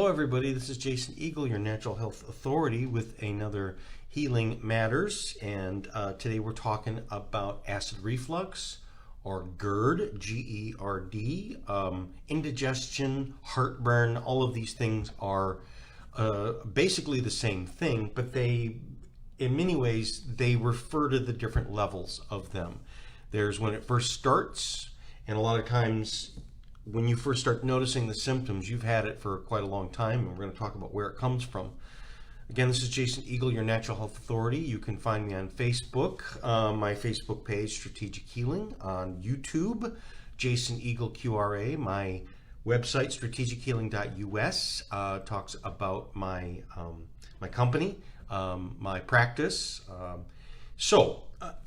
Hello everybody, this is Jason Eagle, your natural health authority with another Healing Matters, and today we're talking about acid reflux, or GERD, G-E-R-D, indigestion, heartburn. All of these things are basically the same thing, but they, in many ways, they refer to the different levels of them. There's when it first starts, and a lot of times when you first start noticing the symptoms, you've had it for quite a long time, and we're going to talk about where it comes from. Again, this is Jason Eagle, your natural health authority. You can find me on Facebook, my Facebook page, Strategic Healing, on YouTube, Jason Eagle QRA, my website, strategichealing.us, talks about my my company, my practice.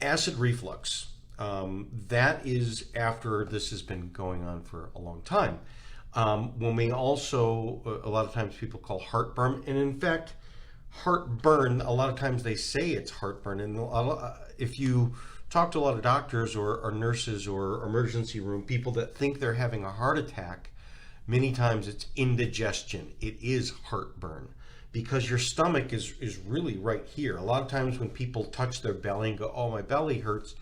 Acid reflux. That is after this has been going on for a long time. When we also, a lot of times people call heartburn, and in fact, heartburn, a lot of times they say it's heartburn, and if you talk to a lot of doctors or nurses or emergency room people that think they're having a heart attack, many times it's indigestion. It is heartburn because your stomach is really right here. A lot of times when people touch their belly and go, oh, my belly hurts,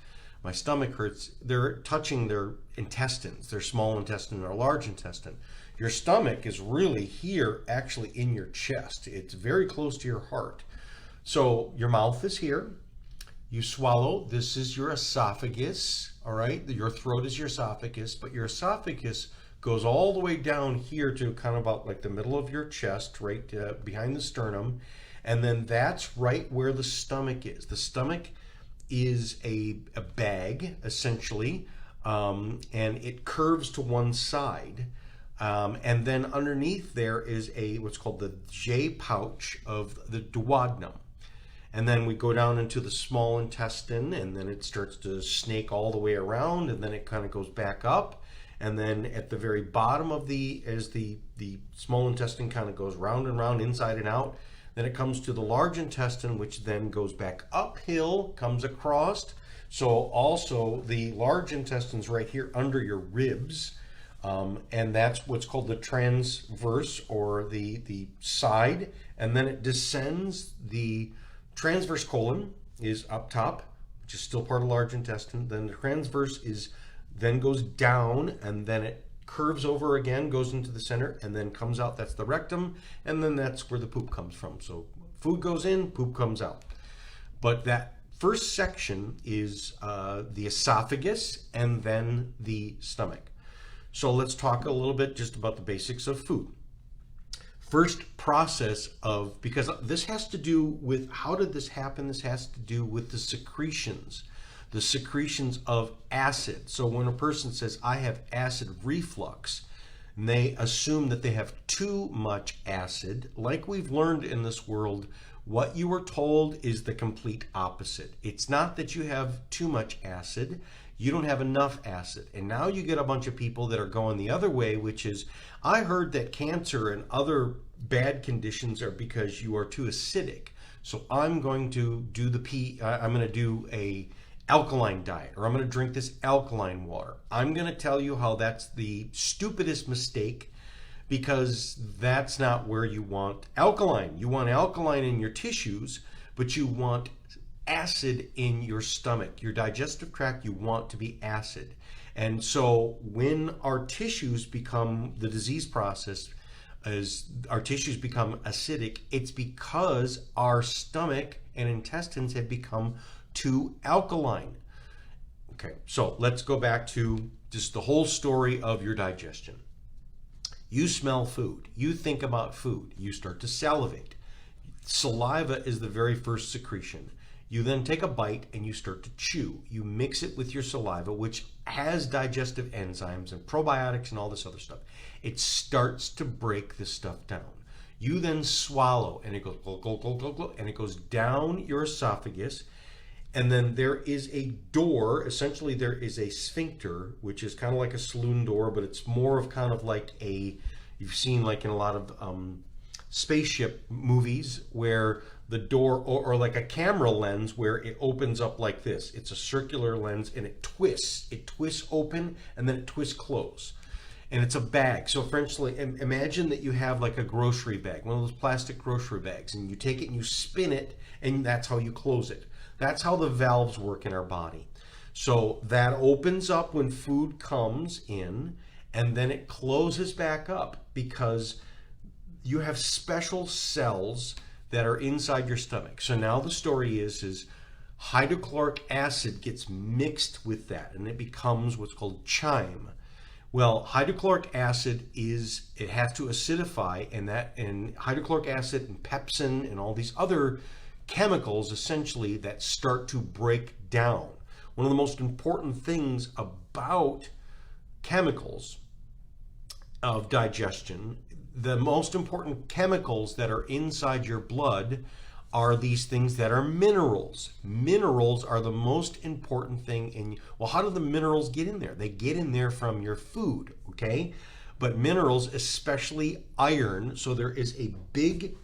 my stomach hurts, they're touching their intestines, their small intestine or large intestine. Your stomach is really here, actually in your chest. It's very close to your heart. So your mouth is here. You swallow. This is your esophagus, all right? Your throat is your esophagus, but your esophagus goes all the way down here to kind of about like the middle of your chest, right behind the sternum. And then that's right where the stomach is. The stomach is a bag, essentially, and it curves to one side. And then underneath there is what's called the J pouch of the duodenum. And then we go down into the small intestine, and then it starts to snake all the way around, and then it kind of goes back up. And then at the very bottom of as the small intestine kind of goes round and round, inside and out, then it comes to the large intestine, which then goes back uphill, comes across. So also the large intestine's right here under your ribs. And that's what's called the transverse, or the side. And then it descends. The transverse colon is up top, which is still part of the large intestine. Then the transverse then goes down, and then it curves over again, goes into the center, and then comes out. That's the rectum, and then that's where the poop comes from. So food goes in, poop comes out. But that first section is the esophagus and then the stomach. So let's talk a little bit just about the basics of food. First process because this has to do with, how did this happen? This has to do with the secretions of acid. So when a person says, I have acid reflux, and they assume that they have too much acid, like we've learned in this world, what you were told is the complete opposite. It's not that you have too much acid, you don't have enough acid. And now you get a bunch of people that are going the other way, which is, I heard that cancer and other bad conditions are because you are too acidic. So I'm going to do I'm going to do a alkaline diet, or I'm going to drink this alkaline water. I'm going to tell you how that's the stupidest mistake, because that's not where you want alkaline. You want alkaline in your tissues, but you want acid in your stomach. Your digestive tract, you want to be acid. And so when our tissues become, the disease process as our tissues become acidic, it's because our stomach and intestines have become too alkaline. Okay, so let's go back to just the whole story of your digestion. You smell food, you think about food, you start to salivate. Saliva is the very first secretion. You then take a bite and you start to chew. You mix it with your saliva, which has digestive enzymes and probiotics and all this other stuff. It starts to break this stuff down. You then swallow, and it goes glug, glug, glug, glug, glug, and it goes down your esophagus. And then there is a door, essentially there is a sphincter, which is kind of like a saloon door, but it's more of kind of like you've seen like in a lot of spaceship movies, where the door, or like a camera lens, where it opens up like this. It's a circular lens, and it twists open, and then it twists close. and it's a bag. So essentially, imagine that you have like a grocery bag, one of those plastic grocery bags, and you take it and you spin it, and that's how you close it. That's how the valves work in our body. So that opens up when food comes in, and then it closes back up because you have special cells that are inside your stomach. So now the story is hydrochloric acid gets mixed with that, and it becomes what's called chyme. Well, hydrochloric acid it has to acidify, and hydrochloric acid and pepsin and all these other chemicals essentially that start to break down. One of the most important things about chemicals of digestion, the most important chemicals that are inside your blood are these things that are minerals. Minerals are the most important thing well, how do the minerals get in there? They get in there from your food, okay? But minerals, especially iron, so there is a big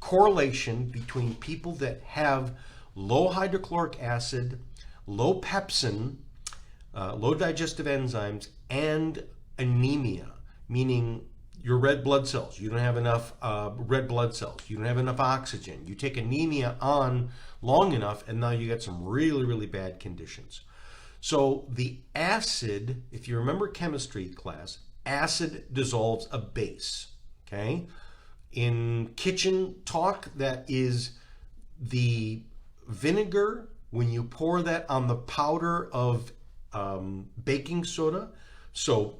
correlation between people that have low hydrochloric acid, low pepsin, low digestive enzymes, and anemia, meaning your red blood cells. You don't have enough red blood cells. You don't have enough oxygen. You take anemia on long enough, and now you get some really, really bad conditions. So the acid, if you remember chemistry class, acid dissolves a base, okay? In kitchen talk, that is the vinegar, when you pour that on the powder of baking soda, so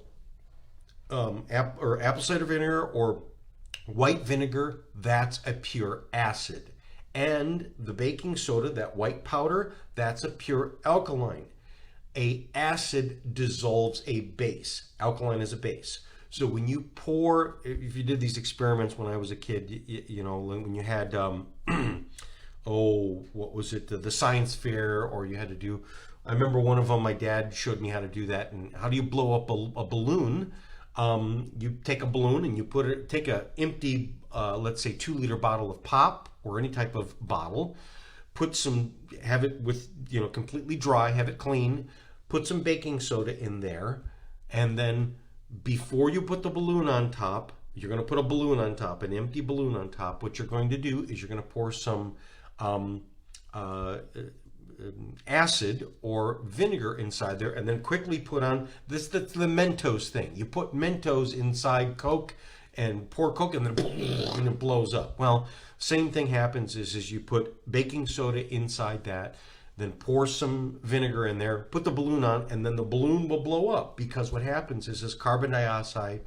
apple cider vinegar or white vinegar, that's a pure acid. And the baking soda, that white powder, that's a pure alkaline. A acid dissolves a base. Alkaline is a base. So when you pour, if you did these experiments when I was a kid, you know, when you had, what was it, the science fair, or you had to do, I remember one of them, my dad showed me how to do that. And how do you blow up a balloon? You take a balloon and you take a empty, let's say 2-liter bottle of pop or any type of bottle, have it with, completely dry, have it clean, put some baking soda in there, and then before you put the balloon on top, you're going to put a balloon on top, an empty balloon on top. What you're going to do is you're going to pour some acid or vinegar inside there, and then quickly put on that's the Mentos thing. You put Mentos inside Coke and pour Coke, and then and it blows up. Well, same thing happens is you put baking soda inside that, then pour some vinegar in there, put the balloon on, and then the balloon will blow up, because what happens is this carbon dioxide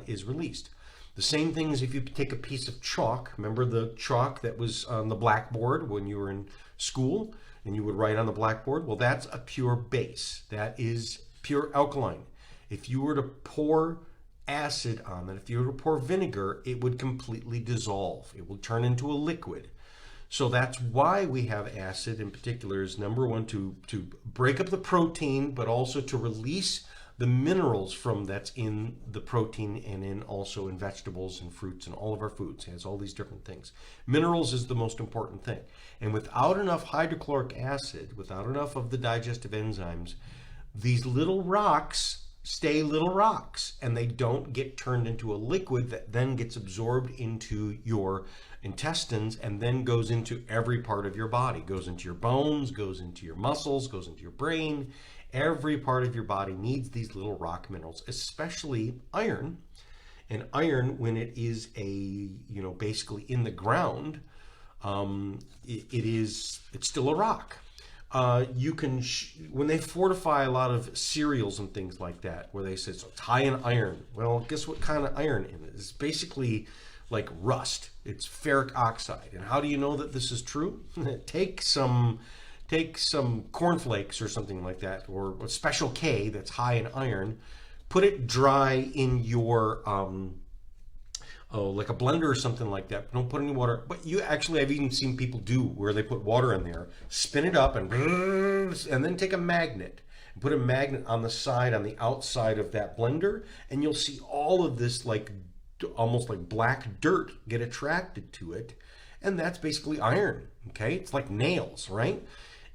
is released. The same thing as if you take a piece of chalk. Remember the chalk that was on the blackboard when you were in school and you would write on the blackboard? Well, that's a pure base. That is pure alkaline. If you were to pour acid on that, if you were to pour vinegar, it would completely dissolve. It will turn into a liquid. So that's why we have acid in particular, is number one, to break up the protein, but also to release the minerals that's in the protein, and also in vegetables and fruits and all of our foods. It has all these different things. Minerals is the most important thing. And without enough hydrochloric acid, without enough of the digestive enzymes, these little rocks stay little rocks, and they don't get turned into a liquid that then gets absorbed into your intestines and then goes into every part of your body. Goes into your bones, goes into your muscles, goes into your brain. Every part of your body needs these little rock minerals, especially iron. And iron, when it is basically in the ground, it's still a rock. When they fortify a lot of cereals and things like that, where they say so it's high in iron. Well, guess what kind of iron in it? It's basically like rust. It's ferric oxide. And how do you know that this is true? Take some cornflakes or something like that, or a Special K that's high in iron. Put it dry in your like a blender or something like that. Don't put any water. But I've even seen people do where they put water in there, spin it up, and then take a magnet and put a magnet on the outside of that blender, and you'll see all of this almost like black dirt get attracted to it, and that's basically iron. Okay, it's like nails, right?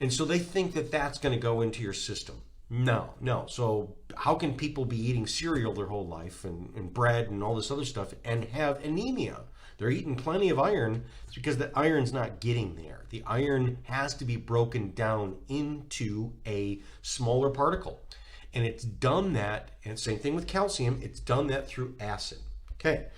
And so they think that that's going to go into your system. No, no. So how can people be eating cereal their whole life and bread and all this other stuff and have anemia? They're eating plenty of iron. It's because the iron's not getting there. The iron has to be broken down into a smaller particle. And it's done that, and same thing with calcium, it's done that through acid. Okay,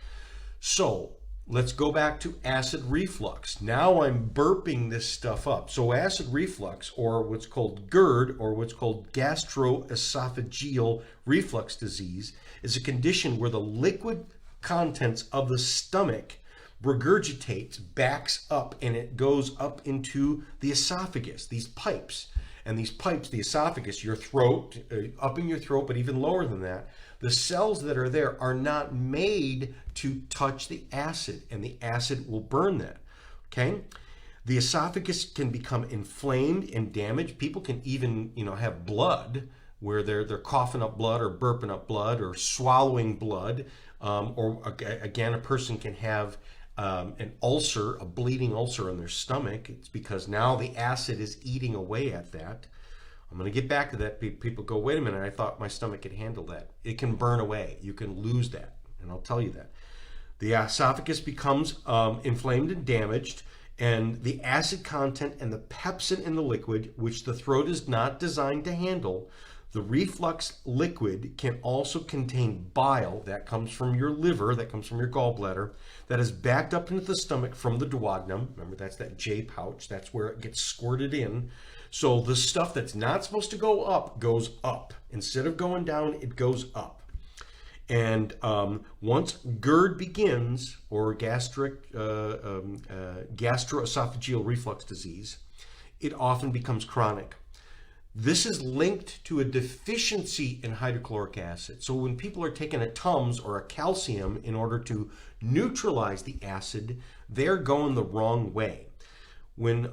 so let's go back to acid reflux. Now I'm burping this stuff up. So acid reflux, or what's called GERD, or what's called Gastro Esophageal Reflux Disease, is a condition where the liquid contents of the stomach regurgitates, backs up, and it goes up into the esophagus, these pipes. And these pipes, the esophagus, your throat, up in your throat, but even lower than that, the cells that are there are not made to touch the acid, and the acid will burn that, okay? The esophagus can become inflamed and damaged. People can even, have blood where they're coughing up blood or burping up blood or swallowing blood, or again, a person can have an ulcer, a bleeding ulcer in their stomach. It's because now the acid is eating away at that. I'm going to get back to that. People go, wait a minute, I thought my stomach could handle that. It can burn away. You can lose that, and I'll tell you that. The esophagus becomes inflamed and damaged, and the acid content and the pepsin in the liquid, which the throat is not designed to handle, the reflux liquid can also contain bile that comes from your liver, that comes from your gallbladder, that is backed up into the stomach from the duodenum. Remember, that's that J pouch. That's where it gets squirted in. So the stuff that's not supposed to go up goes up. Instead of going down, it goes up. And once GERD begins, or gastroesophageal reflux disease, it often becomes chronic. This is linked to a deficiency in hydrochloric acid. So when people are taking a Tums or a calcium in order to neutralize the acid, they're going the wrong way. When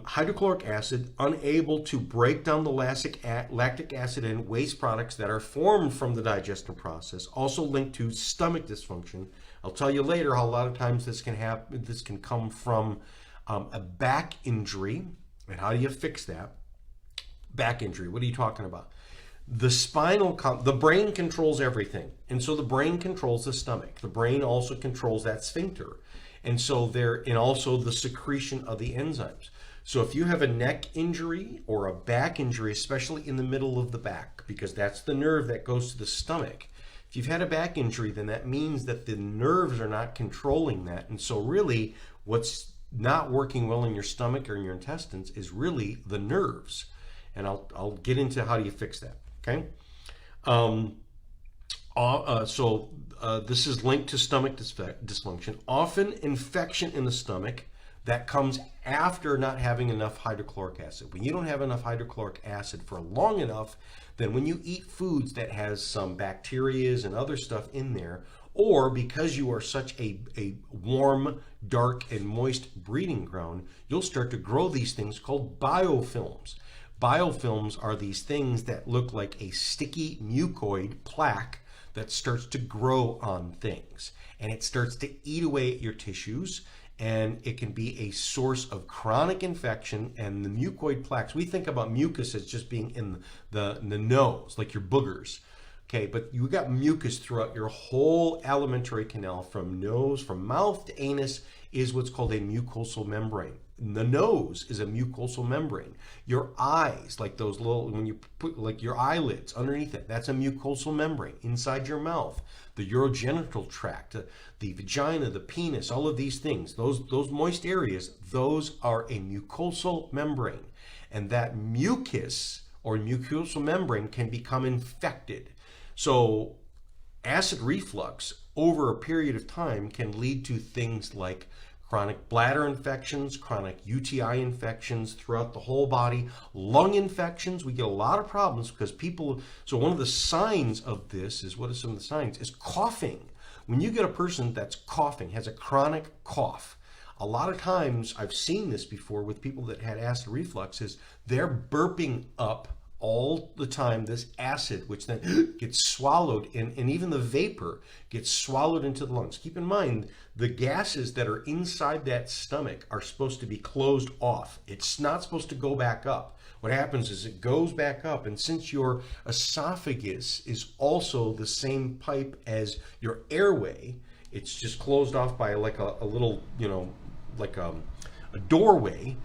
hydrochloric acid, unable to break down the lactic acid and waste products that are formed from the digestion process, also linked to stomach dysfunction. I'll tell you later how a lot of times this can happen. This can come from a back injury. And how do you fix that? Back injury, what are you talking about? The brain controls everything, and so the brain controls the stomach. The brain also controls that sphincter, and so and also the secretion of the enzymes. So if you have a neck injury or a back injury, especially in the middle of the back, because that's the nerve that goes to the stomach, if you've had a back injury, then that means that the nerves are not controlling that, and so really what's not working well in your stomach or in your intestines is really the nerves. And I'll get into how do you fix that, okay? This is linked to stomach dysfunction. Often infection in the stomach that comes after not having enough hydrochloric acid. When you don't have enough hydrochloric acid for long enough, then when you eat foods that has some bacteria and other stuff in there, or because you are such a warm, dark, and moist breeding ground, you'll start to grow these things called biofilms. Biofilms are these things that look like a sticky mucoid plaque that starts to grow on things, and it starts to eat away at your tissues, and it can be a source of chronic infection. And the mucoid plaques, we think about mucus as just being in the nose, like your boogers. Okay, but you got mucus throughout your whole alimentary canal, from mouth to anus, is what's called a mucosal membrane. The nose is a mucosal membrane. Your eyes, like those little, when you put like your eyelids underneath it, that's a mucosal membrane. Inside your mouth, the urogenital tract, the vagina, the penis, all of these things, those moist areas, those are a mucosal membrane. And that mucus or mucosal membrane can become infected. So acid reflux over a period of time can lead to things like chronic bladder infections, chronic UTI infections throughout the whole body, lung infections. We get a lot of problems because so one of the signs of this is, what are some of the signs? Is coughing. When you get a person that's coughing, has a chronic cough, a lot of times, I've seen this before with people that had acid reflux, is they're burping up all the time this acid, which then gets swallowed, and even the vapor gets swallowed into the lungs. Keep in mind, the gases that are inside that stomach are supposed to be closed off. It's not supposed to go back up. What happens is it goes back up, and since your esophagus is also the same pipe as your airway, it's just closed off by like a little, like a doorway.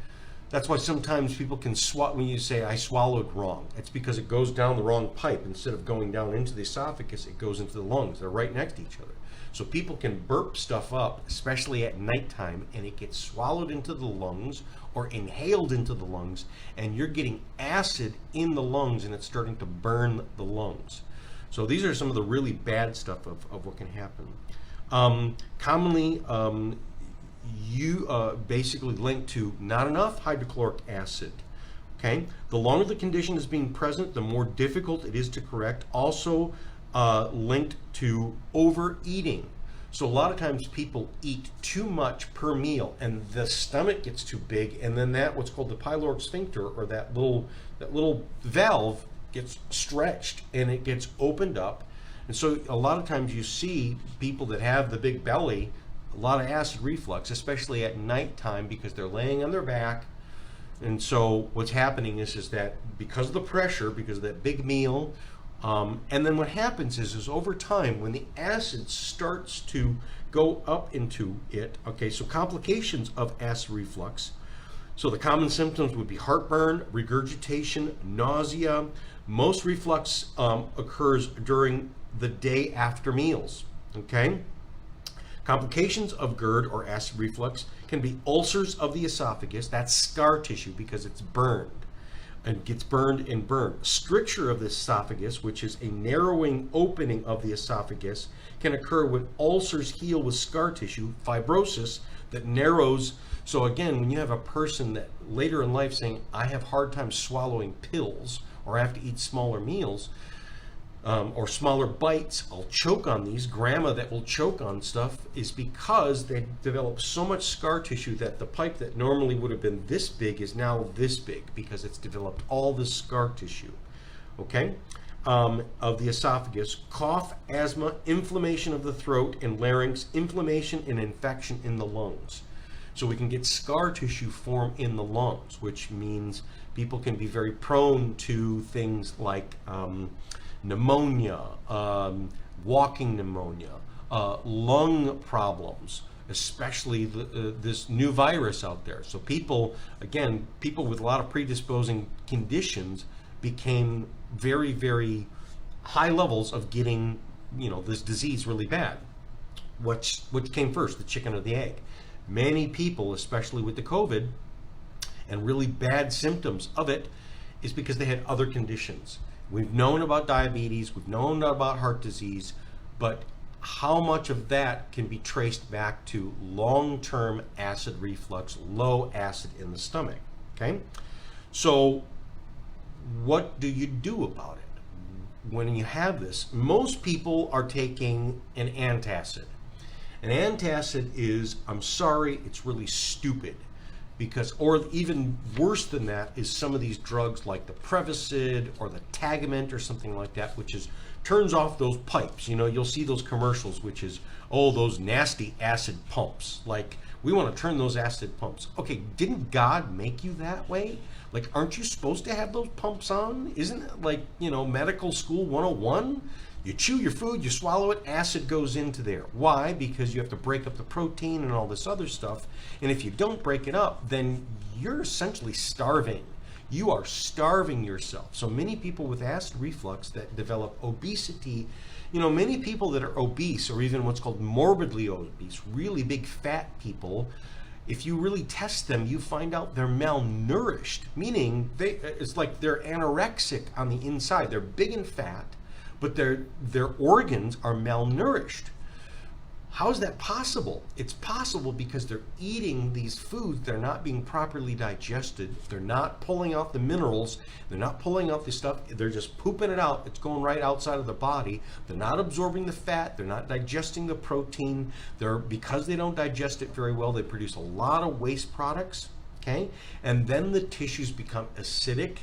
That's why sometimes people can when you say, I swallowed wrong, it's because it goes down the wrong pipe. Instead of going down into the esophagus, it goes into the lungs. They're right next to each other. So people can burp stuff up, especially at nighttime, and it gets swallowed into the lungs or inhaled into the lungs, and you're getting acid in the lungs, and it's starting to burn the lungs. So these are some of the really bad stuff of what can happen. Commonly, you basically linked to not enough hydrochloric acid. Okay, the longer the condition is being present, the more difficult it is to correct. Also linked to overeating. So a lot of times people eat too much per meal, and the stomach gets too big, and then that what's called the pyloric sphincter, or that little valve, gets stretched and it gets opened up. And so a lot of times you see people that have the big belly, a lot of acid reflux, especially at nighttime, because they're laying on their back. And so what's happening is that because of the pressure, because of that big meal, and then what happens is over time, when the acid starts to go up into it, okay, so complications of acid reflux. So the common symptoms would be heartburn, regurgitation, nausea. Most reflux occurs during the day after meals, okay? Complications of GERD or acid reflux can be ulcers of the esophagus. That's scar tissue because it's burned and gets burned and burned. Stricture of the esophagus, which is a narrowing opening of the esophagus, can occur when ulcers heal with scar tissue, fibrosis that narrows. So again, when you have a person that later in life saying, I have hard time swallowing pills, or I have to eat smaller meals, or smaller bites, I'll choke on these. Grandma that will choke on stuff is because they develop so much scar tissue that the pipe that normally would have been this big is now this big because it's developed all this scar tissue, okay, of the esophagus. Cough, asthma, inflammation of the throat and larynx, inflammation and infection in the lungs. So we can get scar tissue form in the lungs, which means people can be very prone to things like pneumonia, walking pneumonia, lung problems, especially this new virus out there. So people with a lot of predisposing conditions became very, very high levels of getting, this disease really bad. Which came first, the chicken or the egg? Many people, especially with the COVID and really bad symptoms of it, is because they had other conditions. We've known about diabetes, we've known about heart disease, but how much of that can be traced back to long-term acid reflux, low acid in the stomach, okay? So what do you do about it when you have this? Most people are taking an antacid. An antacid is, I'm sorry, it's really stupid. Because, or even worse than that, is some of these drugs like the Prevacid or the Tagament or something like that, which turns off those pipes. You'll see those commercials, which is, oh, those nasty acid pumps. Like, we want to turn those acid pumps. Okay, didn't God make you that way? Like, aren't you supposed to have those pumps on? Isn't it like, medical school 101? You chew your food, you swallow it, acid goes into there. Why? Because you have to break up the protein and all this other stuff. And if you don't break it up, then you're essentially starving. You are starving yourself. So many people with acid reflux that develop obesity, many people that are obese, or even what's called morbidly obese, really big fat people, if you really test them, you find out they're malnourished, meaning it's like they're anorexic on the inside. They're big and fat, but their organs are malnourished. How is that possible? It's possible because they're eating these foods that are not being properly digested. They're not pulling out the minerals. They're not pulling out the stuff. They're just pooping it out. It's going right outside of the body. They're not absorbing the fat. They're not digesting the protein. Because they don't digest it very well, they produce a lot of waste products, okay? And then the tissues become acidic,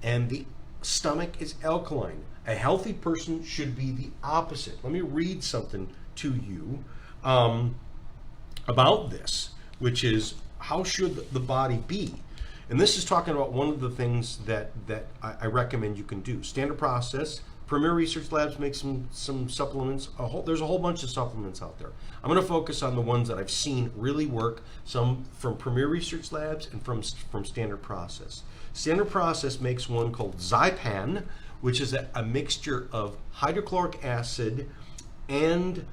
and the stomach is alkaline. A healthy person should be the opposite. Let me read something to you about this, which is how should the body be? And this is talking about one of the things that I recommend you can do. Standard process. Premier Research Labs make some supplements. There's a whole bunch of supplements out there. I'm going to focus on the ones that I've seen really work, some from Premier Research Labs and from Standard Process. Standard Process makes one called Zypan, which is a mixture of hydrochloric acid and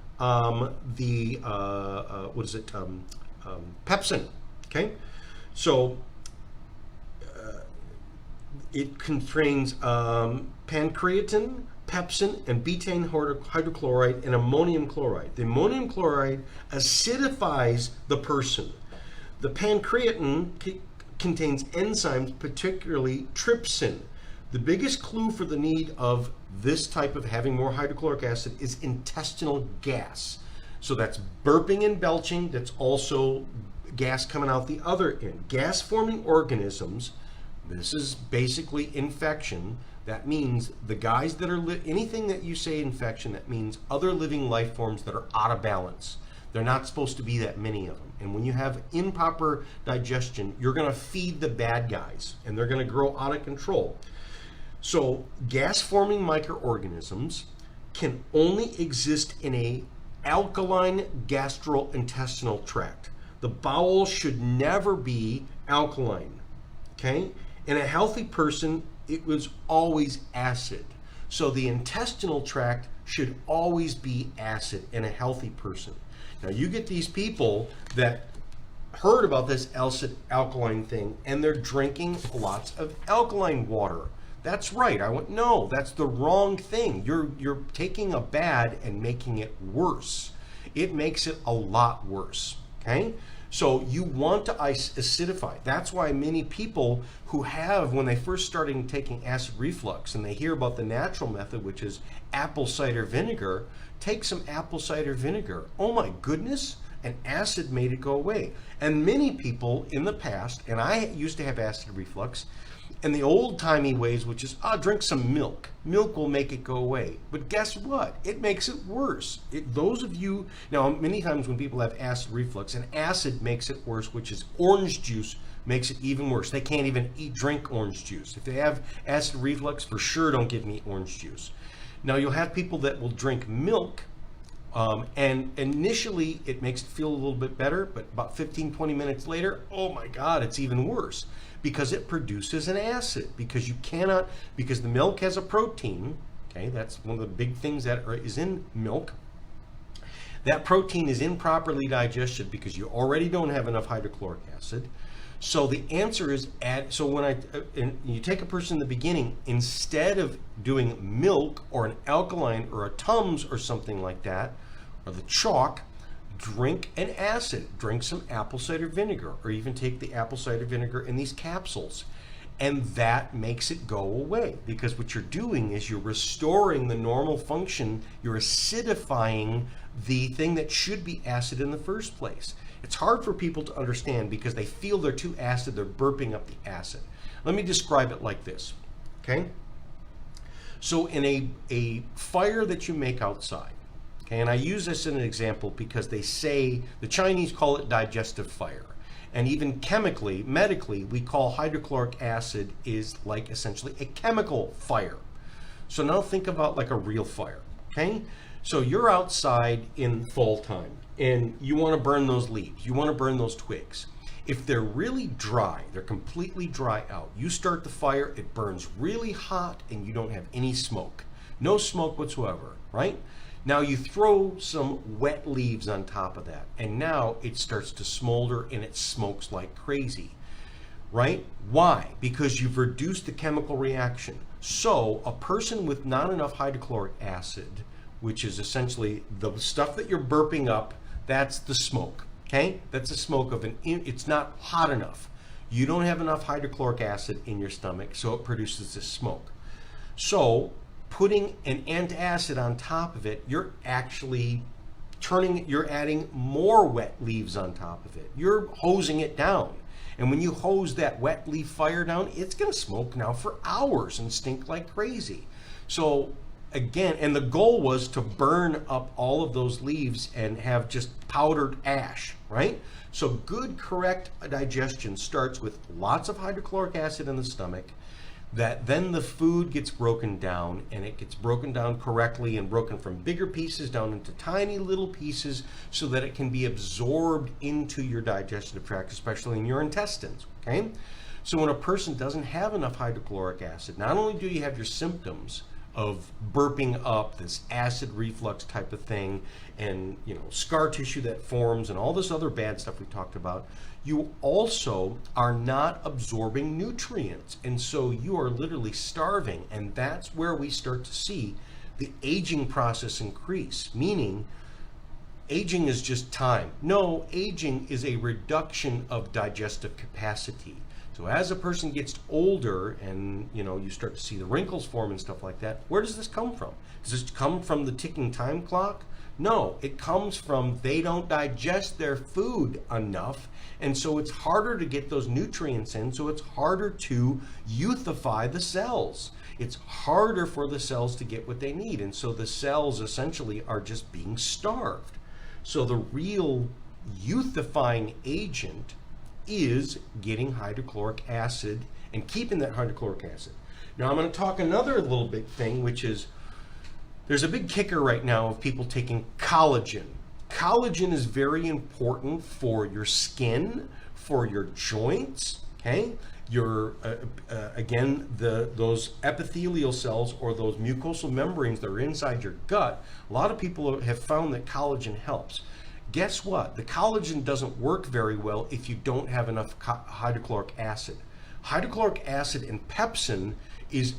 pepsin. Okay, so it contains pancreatin, pepsin, and betaine hydrochloride and ammonium chloride. The ammonium chloride acidifies the person. The pancreatin contains enzymes, particularly trypsin. The biggest clue for the need of this type of having more hydrochloric acid is intestinal gas. So that's burping and belching. That's also gas coming out the other end. Gas-forming organisms, this is basically infection. That means the guys that are, anything that you say infection, that means other living life forms that are out of balance. They're not supposed to be that many of them. And when you have improper digestion, you're going to feed the bad guys and they're going to grow out of control. So gas-forming microorganisms can only exist in a alkaline gastrointestinal tract. The bowel should never be alkaline, okay? In a healthy person, it was always acid. So the intestinal tract should always be acid in a healthy person. Now you get these people that heard about this alkaline thing and they're drinking lots of alkaline water. That's right. I went, no, that's the wrong thing. You're taking a bad and making it worse. It makes it a lot worse, okay? So you want to acidify. That's why many people who have, when they first started taking acid reflux and they hear about the natural method, which is apple cider vinegar, take some apple cider vinegar. Oh my goodness, an acid made it go away. And many people in the past, and I used to have acid reflux, in the old-timey ways, which is, drink some milk. Milk will make it go away. But guess what? It makes it worse. Those of you, now many times when people have acid reflux, an acid makes it worse, which is orange juice makes it even worse. They can't even drink orange juice. If they have acid reflux, for sure don't give me orange juice. Now you'll have people that will drink milk, and initially it makes it feel a little bit better, but about 15-20 minutes later, oh my God, it's even worse. Because it produces an acid, because the milk has a protein, okay, that's one of the big things that is in milk. That protein is improperly digested because you already don't have enough hydrochloric acid. So the answer is so when you take a person in the beginning, instead of doing milk or an alkaline or a Tums or something like that, or the chalk, drink an acid, drink some apple cider vinegar, or even take the apple cider vinegar in these capsules. And that makes it go away, because what you're doing is you're restoring the normal function, you're acidifying the thing that should be acid in the first place. It's hard for people to understand because they feel they're too acid, they're burping up the acid. Let me describe it like this, okay? So in a fire that you make outside, okay, and I use this in an example because they say, the Chinese call it digestive fire. And even chemically, medically, we call hydrochloric acid is like essentially a chemical fire. So now think about like a real fire, okay? So you're outside in fall time and you want to burn those leaves, you want to burn those twigs. If they're really dry, they're completely dry out, you start the fire, it burns really hot and you don't have any smoke. No smoke whatsoever, right? Now you throw some wet leaves on top of that, and now it starts to smolder and it smokes like crazy, right? Why? Because you've reduced the chemical reaction. So a person with not enough hydrochloric acid, which is essentially the stuff that you're burping up, that's the smoke, okay? That's the smoke of it's not hot enough. You don't have enough hydrochloric acid in your stomach, so it produces this smoke. So putting an antacid on top of it, you're actually you're adding more wet leaves on top of it. You're hosing it down. And when you hose that wet leaf fire down, it's going to smoke now for hours and stink like crazy. So again, and the goal was to burn up all of those leaves and have just powdered ash, right? So good, correct digestion starts with lots of hydrochloric acid in the stomach, that then the food gets broken down, and it gets broken down correctly and broken from bigger pieces down into tiny little pieces so that it can be absorbed into your digestive tract, especially in your intestines, okay? So when a person doesn't have enough hydrochloric acid, not only do you have your symptoms of burping up, this acid reflux type of thing, and scar tissue that forms and all this other bad stuff we talked about, you also are not absorbing nutrients, and so you are literally starving. And that's where we start to see the aging process increase, meaning aging is just time. No, aging is a reduction of digestive capacity. So as a person gets older and you start to see the wrinkles form and stuff like that, where does this come from? Does this come from the ticking time clock? No, it comes from they don't digest their food enough, and so it's harder to get those nutrients in, so it's harder to youthify the cells. It's harder for the cells to get what they need, and so the cells essentially are just being starved. So the real youthifying agent is getting hydrochloric acid and keeping that hydrochloric acid. Now I'm going to talk another little big thing, which is there's a big kicker right now of people taking collagen. Collagen is very important for your skin, for your joints, okay? Your again, those epithelial cells or those mucosal membranes that are inside your gut. A lot of people have found that collagen helps. Guess what? The collagen doesn't work very well if you don't have enough hydrochloric acid. Hydrochloric acid and pepsin is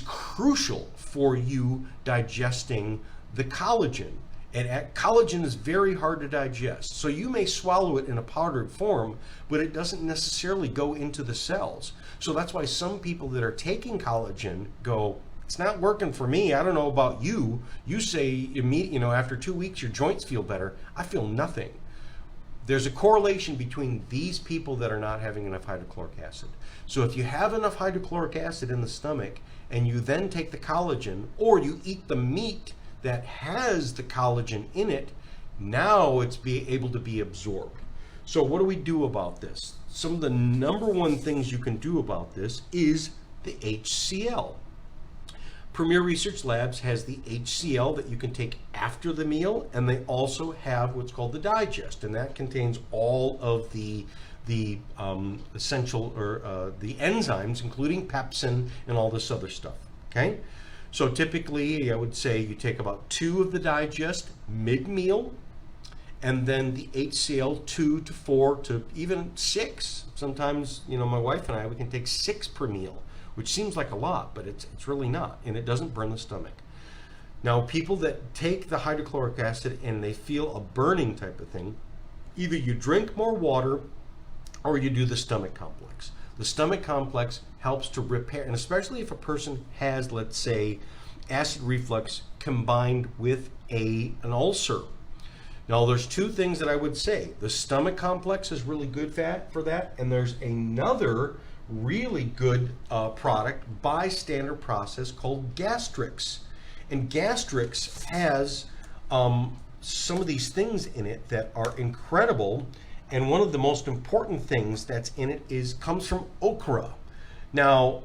crucial for you digesting the collagen. And collagen is very hard to digest. So you may swallow it in a powdered form, but it doesn't necessarily go into the cells. So that's why some people that are taking collagen go, it's not working for me. I don't know about you. You say, after 2 weeks, your joints feel better. I feel nothing. There's a correlation between these people that are not having enough hydrochloric acid. So if you have enough hydrochloric acid in the stomach and you then take the collagen, or you eat the meat that has the collagen in it, now it's able to be absorbed. So what do we do about this? Some of the number one things you can do about this is the HCl. Premier Research Labs has the HCl that you can take after the meal, and they also have what's called the Digest, and that contains all of the essential or the enzymes, including pepsin and all this other stuff. Okay, so typically I would say you take about 2 of the Digest mid-meal, and then the HCl 2 to 4 to even 6. Sometimes my wife and I, we can take 6 per meal, which seems like a lot, but it's really not, and it doesn't burn the stomach. Now, people that take the hydrochloric acid and they feel a burning type of thing, either you drink more water or you do the stomach complex. The stomach complex helps to repair, and especially if a person has, let's say, acid reflux combined with an ulcer. Now, there's 2 things that I would say. The stomach complex is really good for that, and there's another really good product by standard process called Gastrix. And Gastrix has some of these things in it that are incredible, and one of the most important things that's in it comes from okra. Now,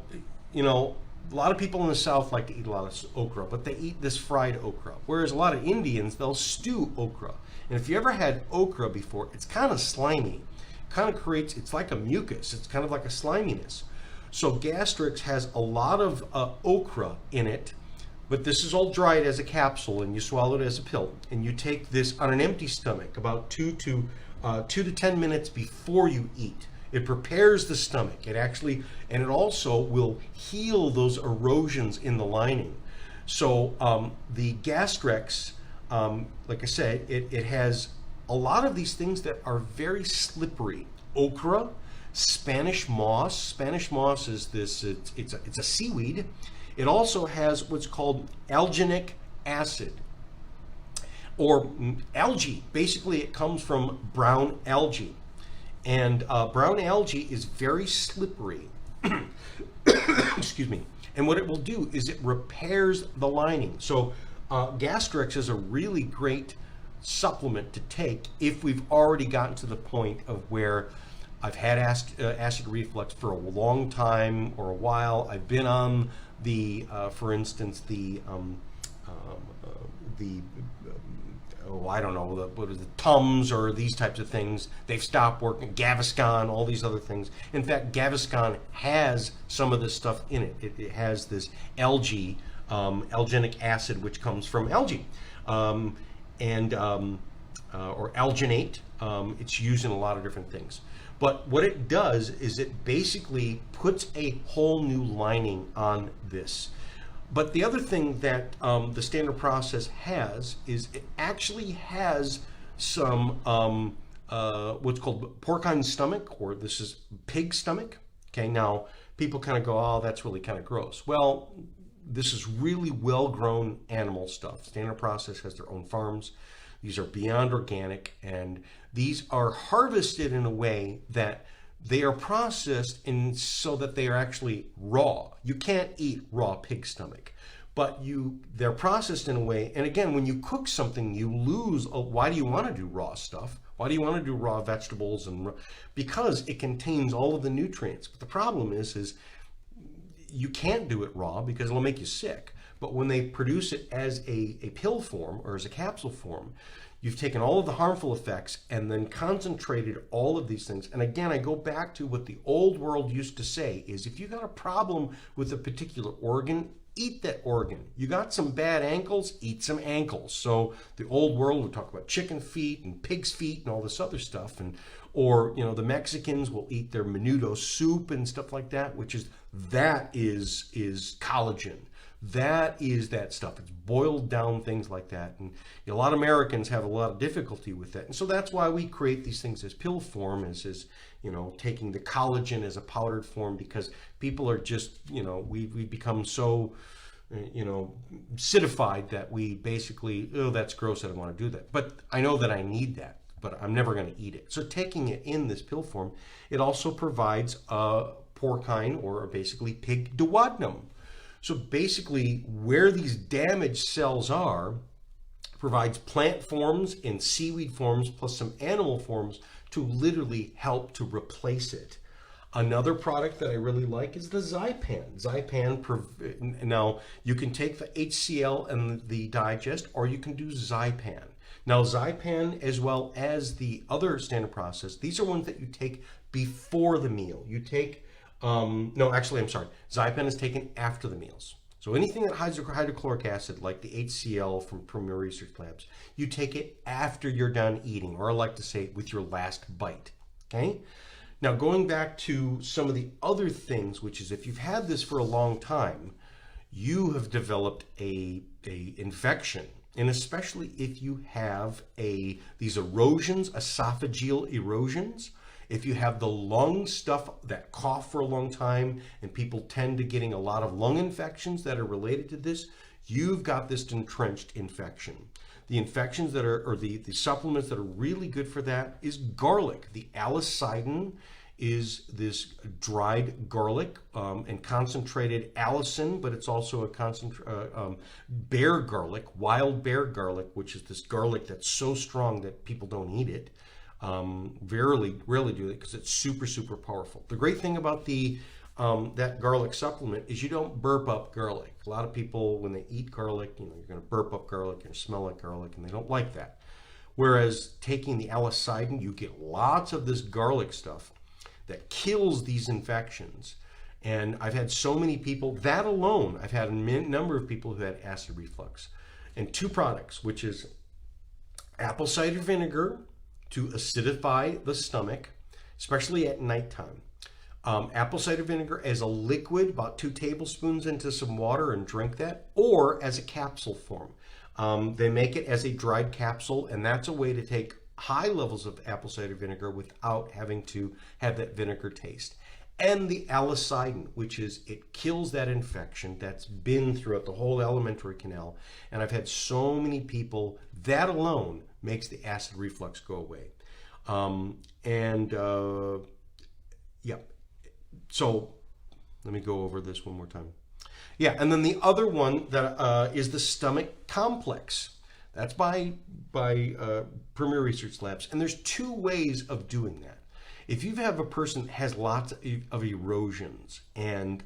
a lot of people in the South like to eat a lot of okra, but they eat this fried okra, whereas a lot of Indians, they'll stew okra. And if you ever had okra before, it's kind of slimy. Kind of creates, it's like a mucus, it's kind of like a sliminess. So Gastrix has a lot of okra in it, but this is all dried as a capsule, and you swallow it as a pill, and you take this on an empty stomach about 2 to 10 minutes before you eat. It prepares the stomach. It also will heal those erosions in the lining. So the Gastrix, like I said, it has a lot of these things that are very slippery. Okra, Spanish moss. Spanish moss is this, it's a seaweed. It also has what's called alginic acid, or algae. Basically, it comes from brown algae. And brown algae is very slippery. Excuse me. And what it will do is it repairs the lining. So Gastrix is a really great supplement to take if we've already gotten to the point of where I've had acid reflux for a long time or a while. I've been on the, for instance, I don't know, what is it, Tums or these types of things. They've stopped working. Gaviscon, all these other things. In fact, Gaviscon has some of this stuff in it. It has this algae, alginic acid, which comes from algae, or alginate. It's used in a lot of different things. But what it does is it basically puts a whole new lining on this. But the other thing that the standard process has is it actually has some what's called porcine stomach, or this is pig stomach. Okay, now people kind of go, oh, that's really kind of gross. Well, this is really well-grown animal stuff. Standard process has their own farms. These are beyond organic, and these are harvested in a way that they are processed in so that they are actually raw. You can't eat raw pig stomach, but they're processed in a way. And again, when you cook something, you lose. Why do you want to do raw stuff? Why do you want to do raw vegetables? Because it contains all of the nutrients. But the problem is you can't do it raw because it'll make you sick. But when they produce it as a pill form or as a capsule form, you've taken all of the harmful effects and then concentrated all of these things. And again, I go back to what the old world used to say is if you got a problem with a particular organ, eat that organ. You got some bad ankles, eat some ankles. So the old world would talk about chicken feet and pig's feet and all this other stuff. Or the Mexicans will eat their menudo soup and stuff like that, that is collagen. That is that stuff. It's boiled down things like that. And a lot of Americans have a lot of difficulty with that. And so that's why we create these things as pill form, as taking the collagen as a powdered form, because people are just, we've become so, acidified that we basically, oh, that's gross, I don't want to do that. But I know that I need that, but I'm never going to eat it. So taking it in this pill form, it also provides porcine, or basically pig duodenum. So basically, where these damaged cells are, provides plant forms and seaweed forms plus some animal forms to literally help to replace it. Another product that I really like is the Zypan. Now, you can take the HCl and the digest, or you can do Zypan. Now, Zypan, as well as the other standard process, these are ones that you take before the meal. You take Zypan is taken after the meals. So anything that hydrochloric acid, like the HCl from your research labs, you take it after you're done eating, or I like to say with your last bite, okay? Now, going back to some of the other things, which is if you've had this for a long time, you have developed a infection. And especially if you have these erosions, esophageal erosions, if you have the lung stuff that cough for a long time, and people tend to getting a lot of lung infections that are related to this, you've got this entrenched infection. The infections that are, or the supplements that are really good for that is garlic. The alicidin is this dried garlic and concentrated allicin, but it's also a bear garlic, wild bear garlic, which is this garlic that's so strong that people don't eat it. Rarely do it because it's super, super powerful. The great thing about that garlic supplement is you don't burp up garlic. A lot of people, when they eat garlic, you're going to burp up garlic, you're going to smell like garlic, and they don't like that. Whereas taking the alicidin, you get lots of this garlic stuff that kills these infections. And I've had so many people, that alone, I've had a number of people who had acid reflux. And two products, which is apple cider vinegar to acidify the stomach, especially at nighttime. Apple cider vinegar as a liquid, about 2 tablespoons into some water, and drink that, or as a capsule form. They make it as a dried capsule, and that's a way to take high levels of apple cider vinegar without having to have that vinegar taste. And the alicidin, which is, it kills that infection that's been throughout the whole alimentary canal. And I've had so many people, that alone makes the acid reflux go away. Yeah, so let me go over this one more time. Yeah, and then the other one that is the stomach complex. That's by Premier Research Labs, and there's two ways of doing that. If you have a person that has lots of erosions and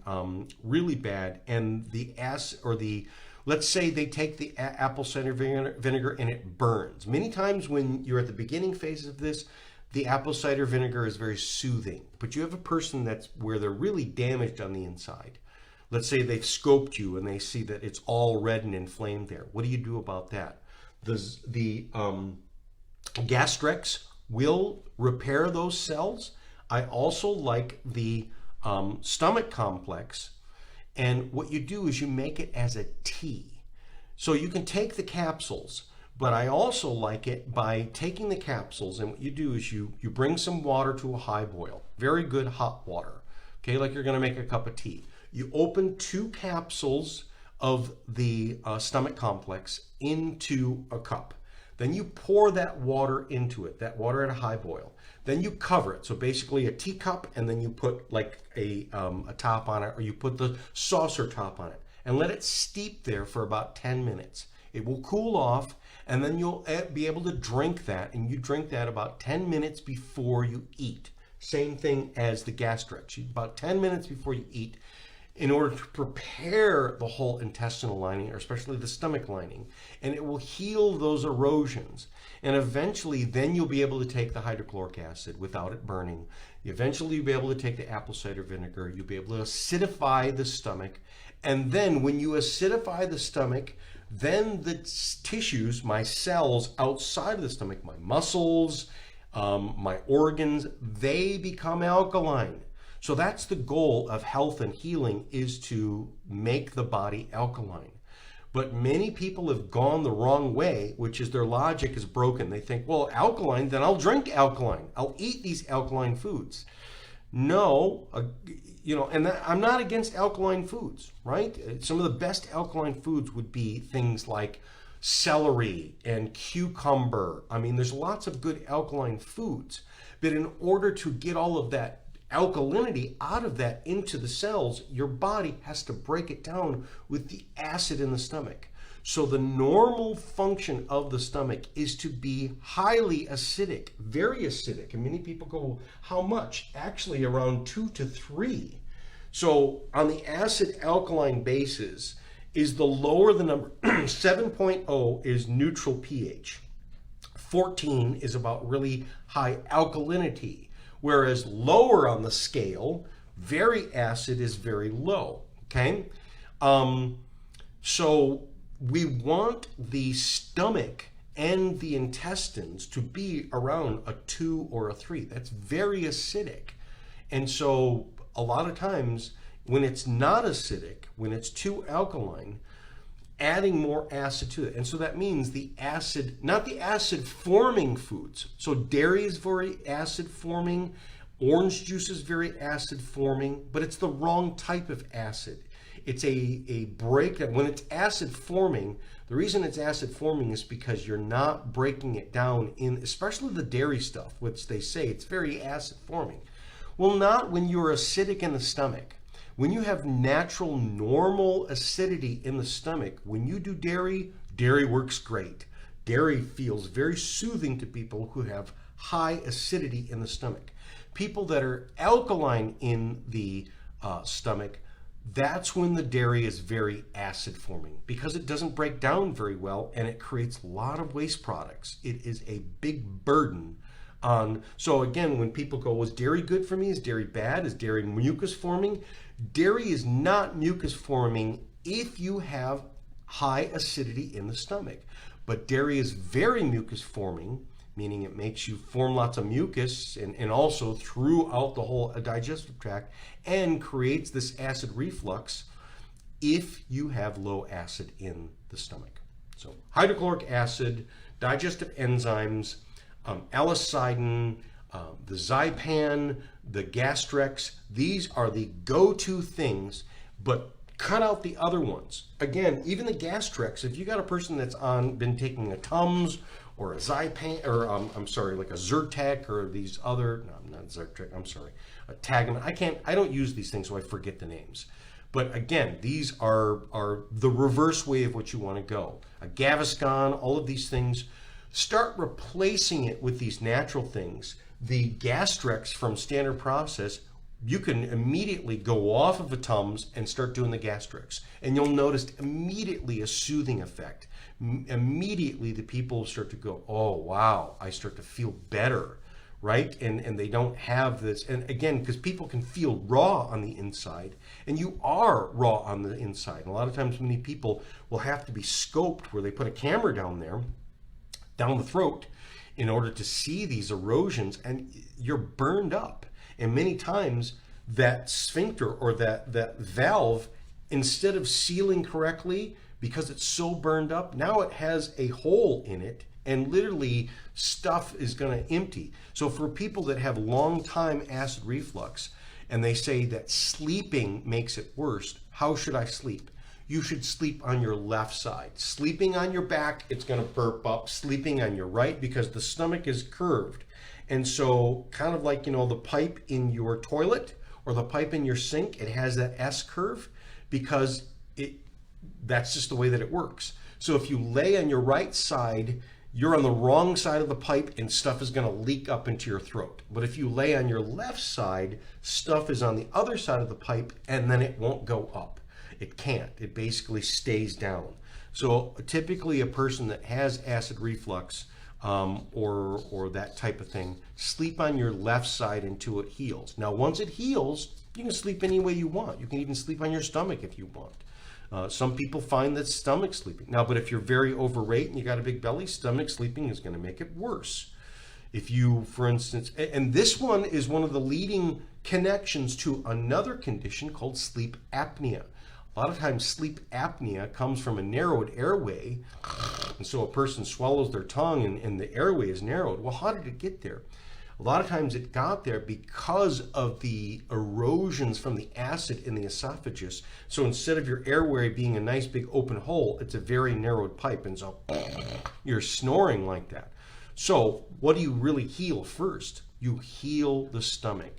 really bad, and the acid or the, let's say they take the apple cider vinegar and it burns. Many times when you're at the beginning phase of this, the apple cider vinegar is very soothing, but you have a person that's where they're really damaged on the inside. Let's say they've scoped you and they see that it's all red and inflamed there. What do you do about that? The Gastrex will repair those cells. I also like the stomach complex, and what you do is you make it as a tea. So you can take the capsules, but I also like it by taking the capsules, and what you do is you bring some water to a high boil, very good hot water, okay, like you're gonna make a cup of tea. You open 2 capsules of the stomach complex into a cup. Then you pour that water into it, that water at a high boil. Then you cover it. So basically a teacup, and then you put like a top on it, or you put the saucer top on it, and let it steep there for about 10 minutes. It will cool off, and then you'll be able to drink that, and you drink that about 10 minutes before you eat. Same thing as the Gastrex. About 10 minutes before you eat, in order to prepare the whole intestinal lining, or especially the stomach lining, and it will heal those erosions. And eventually, then you'll be able to take the hydrochloric acid without it burning. Eventually, you'll be able to take the apple cider vinegar. You'll be able to acidify the stomach. And then when you acidify the stomach, then the tissues, my cells outside of the stomach, my muscles, my organs, they become alkaline. So that's the goal of health and healing, is to make the body alkaline. But many people have gone the wrong way, which is their logic is broken. They think, well, alkaline, then I'll drink alkaline. I'll eat these alkaline foods. No, and I'm not against alkaline foods, right? Some of the best alkaline foods would be things like celery and cucumber. I mean, there's lots of good alkaline foods. But in order to get all of that alkalinity out of that into the cells, your body has to break it down with the acid in the stomach. So the normal function of the stomach is to be highly acidic, very acidic. And many people go, how much? Actually around 2 to 3. So on the acid alkaline basis, is the lower the number, 7.0 is neutral pH. 14 is about really high alkalinity. Whereas lower on the scale, very acid is very low, okay? So we want the stomach and the intestines to be around a 2 or a 3. That's very acidic. And so a lot of times when it's not acidic, when it's too alkaline, adding more acid to it. And so that means the acid, not the acid forming foods. So dairy is very acid forming, orange juice is very acid forming, but it's the wrong type of acid. It's a break. When it's acid forming, the reason it's acid forming is because you're not breaking it down in, especially the dairy stuff, which they say it's very acid forming. Well, not when you're acidic in the stomach. When you have natural, normal acidity in the stomach, when you do dairy, dairy works great. Dairy feels very soothing to people who have high acidity in the stomach. People that are alkaline in the stomach, that's when the dairy is very acid forming, because it doesn't break down very well and it creates a lot of waste products. It is a big burden on. So again, when people go, was dairy good for me? Is dairy bad? Is dairy mucus forming? Dairy is not mucus forming if you have high acidity in the stomach. But dairy is very mucus forming, meaning it makes you form lots of mucus and also throughout the whole digestive tract, and creates this acid reflux if you have low acid in the stomach. So hydrochloric acid, digestive enzymes, alkalizing, the Zypan, the Gastrex, these are the go-to things, but cut out the other ones. Again, even the Gastrex, if you got a person that's been taking a Tums or a Zypan, or I'm sorry, like a Zyrtec, or these other, no, not Zyrtec, I'm sorry, a Tagamet. I don't use these things, so I forget the names. But again, these are the reverse way of what you want to go. A Gaviscon, all of these things, start replacing it with these natural things. The Gastrex from Standard Process, you can immediately go off of a Tums and start doing the Gastrex. And you'll notice immediately a soothing effect. Immediately the people start to go, oh, wow, I start to feel better, right? And they don't have this. And again, because people can feel raw on the inside, and you are raw on the inside. And a lot of times many people will have to be scoped where they put a camera down there, down the throat, in order to see these erosions, and you're burned up. And many times that sphincter or that valve, instead of sealing correctly, because it's so burned up, now it has a hole in it, and literally stuff is going to empty. So for people that have long time acid reflux, and they say that sleeping makes it worse, how should I sleep? You should sleep on your left side. Sleeping on your back, it's going to burp up. Sleeping on your right, because the stomach is curved. And so kind of like, the pipe in your toilet or the pipe in your sink, it has that S curve because that's just the way that it works. So if you lay on your right side, you're on the wrong side of the pipe and stuff is going to leak up into your throat. But if you lay on your left side, stuff is on the other side of the pipe and then it won't go up. It can't. It basically stays down. So typically a person that has acid reflux or that type of thing, sleep on your left side until it heals. Now, once it heals, you can sleep any way you want. You can even sleep on your stomach if you want. Some people find that stomach sleeping. Now, but if you're very overweight and you got a big belly, stomach sleeping is going to make it worse. If you, for instance, and this one is one of the leading connections to another condition called sleep apnea. A lot of times sleep apnea comes from a narrowed airway, and so a person swallows their tongue and the airway is narrowed. Well, how did it get there? A lot of times it got there because of the erosions from the acid in the esophagus. So instead of your airway being a nice big open hole, it's a very narrowed pipe, and so you're snoring like that. So what do you really heal first? You heal the stomach.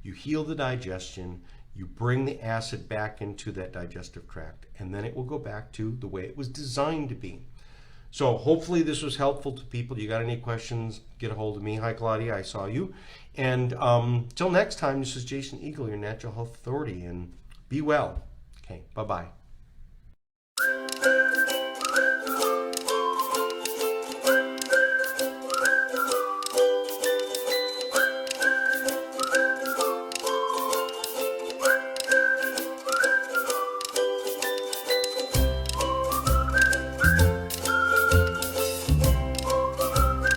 You heal the digestion. You bring the acid back into that digestive tract, and then it will go back to the way it was designed to be. So hopefully this was helpful to people. You got any questions, get a hold of me. Hi, Claudia, I saw you. And till next time, this is Jason Eagle, your Natural Health Authority, and be well. Okay, bye-bye.